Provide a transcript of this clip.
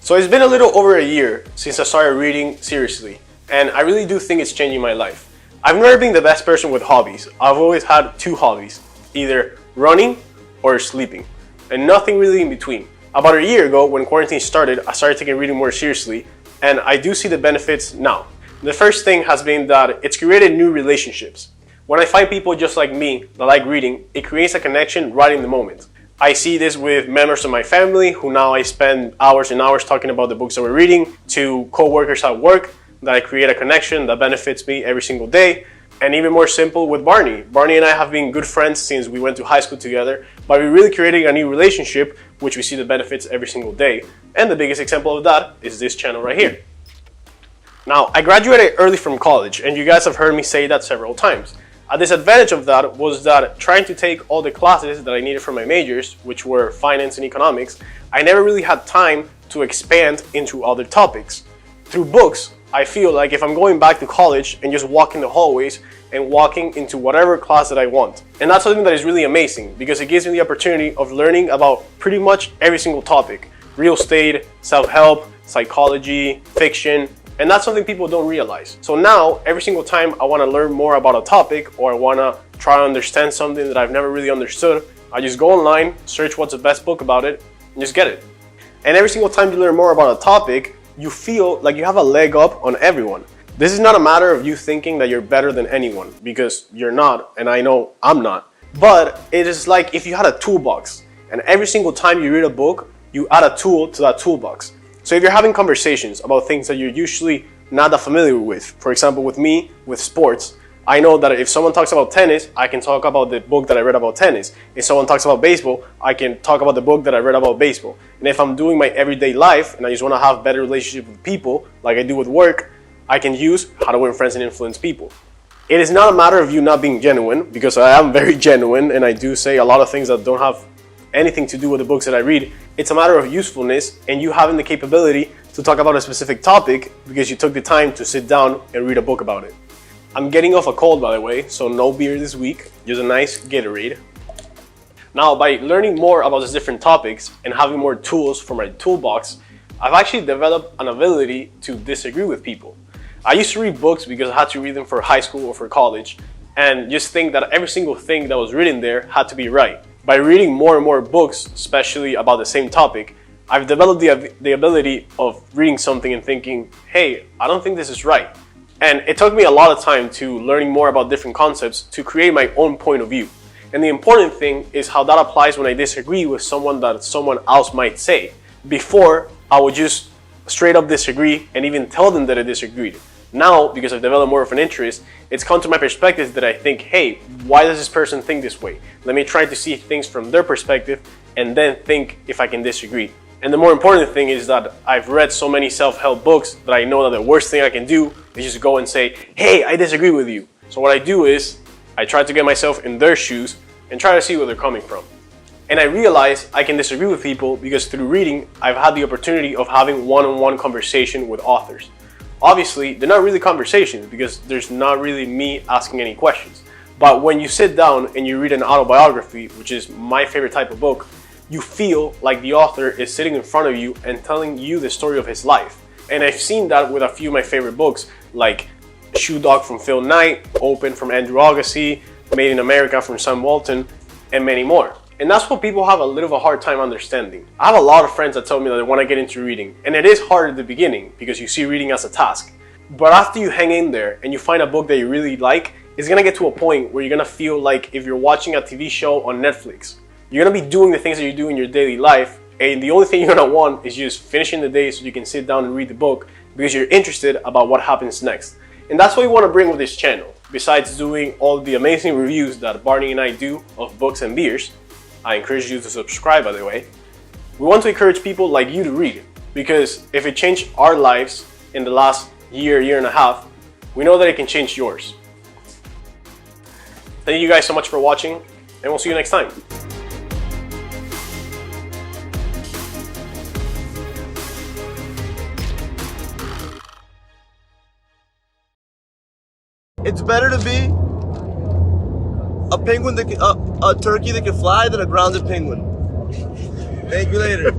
So it's been a little over a year since I started reading seriously, and I really do think it's changing my life. I've never been the best person with hobbies. I've always had two hobbies, either running or sleeping, and nothing really in between. About a year ago, when quarantine started, I started taking reading more seriously, and I do see the benefits now. The first thing has been that it's created new relationships. When I find people just like me that like reading, it creates a connection right in the moment. I see this with members of my family who now I spend hours and hours talking about the books that we're reading, to co-workers at work that I create a connection that benefits me every single day, and even more simple with Barney. Barney and I have been good friends since we went to high school together, but we're really creating a new relationship which we see the benefits every single day. And the biggest example of that is this channel right here. Now, I graduated early from college, and you guys have heard me say that several times. A disadvantage of that was that trying to take all the classes that I needed for my majors, which were finance and economics, I never really had time to expand into other topics. Through books, I feel like if I'm going back to college and just walking the hallways and walking into whatever class that I want. And that's something that is really amazing because it gives me the opportunity of learning about pretty much every single topic. Real estate, self-help, psychology, fiction, and that's something people don't realize. So now, every single time I want to learn more about a topic or I want to try to understand something that I've never really understood, I just go online, search what's the best book about it, and just get it. And every single time you learn more about a topic, you feel like you have a leg up on everyone. This is not a matter of you thinking that you're better than anyone, because you're not, and I know I'm not. But it is like if you had a toolbox, and every single time you read a book, you add a tool to that toolbox. So if you're having conversations about things that you're usually not that familiar with, for example with me, with sports, I know that if someone talks about tennis, I can talk about the book that I read about tennis. If someone talks about baseball, I can talk about the book that I read about baseball. And if I'm doing my everyday life and I just want to have better relationship with people, like I do with work, I can use How to Win Friends and Influence People. It is not a matter of you not being genuine, because I am very genuine and I do say a lot of things that don't have anything to do with the books that I read. It's a matter of usefulness and you having the capability to talk about a specific topic because you took the time to sit down and read a book about it. I'm getting off a cold, by the way, so no beer this week, just a nice Gatorade. Now, by learning more about these different topics and having more tools for my toolbox, I've actually developed an ability to disagree with people. I used to read books because I had to read them for high school or for college and just think that every single thing that was written there had to be right. By reading more and more books, especially about the same topic, I've developed the ability of reading something and thinking, hey, I don't think this is right. And it took me a lot of time to learning more about different concepts to create my own point of view. And the important thing is how that applies when I disagree with someone that someone else might say. Before, I would just straight up disagree and even tell them that I disagreed. Now, because I've developed more of an interest, it's come to my perspective that I think, hey, why does this person think this way? Let me try to see things from their perspective and then think if I can disagree. And the more important thing is that I've read so many self-help books that I know that the worst thing I can do is just go and say, hey, I disagree with you. So what I do is I try to get myself in their shoes and try to see where they're coming from. And I realize I can disagree with people because through reading, I've had the opportunity of having one-on-one conversation with authors. Obviously, they're not really conversations because there's not really me asking any questions. But when you sit down and you read an autobiography, which is my favorite type of book, you feel like the author is sitting in front of you and telling you the story of his life. And I've seen that with a few of my favorite books, like Shoe Dog from Phil Knight, Open from Andrew Agassi, Made in America from Sam Walton, and many more. And that's what people have a little of a hard time understanding. I have a lot of friends that tell me that they want to get into reading, and it is hard at the beginning because you see reading as a task. But after you hang in there and you find a book that you really like, it's going to get to a point where you're going to feel like if you're watching a TV show on Netflix, you're going to be doing the things that you do in your daily life, and the only thing you're going to want is just finishing the day so you can sit down and read the book because you're interested about what happens next. And that's what we want to bring with this channel. Besides doing all the amazing reviews that Barney and I do of books and beers, I encourage you to subscribe, by the way. We want to encourage people like you to read, because if it changed our lives in the last year and a half, we know that it can change yours. Thank you guys so much for watching, and we'll see you next time. It's better to be a penguin that can, a turkey that can fly than a grounded penguin. Thank you later.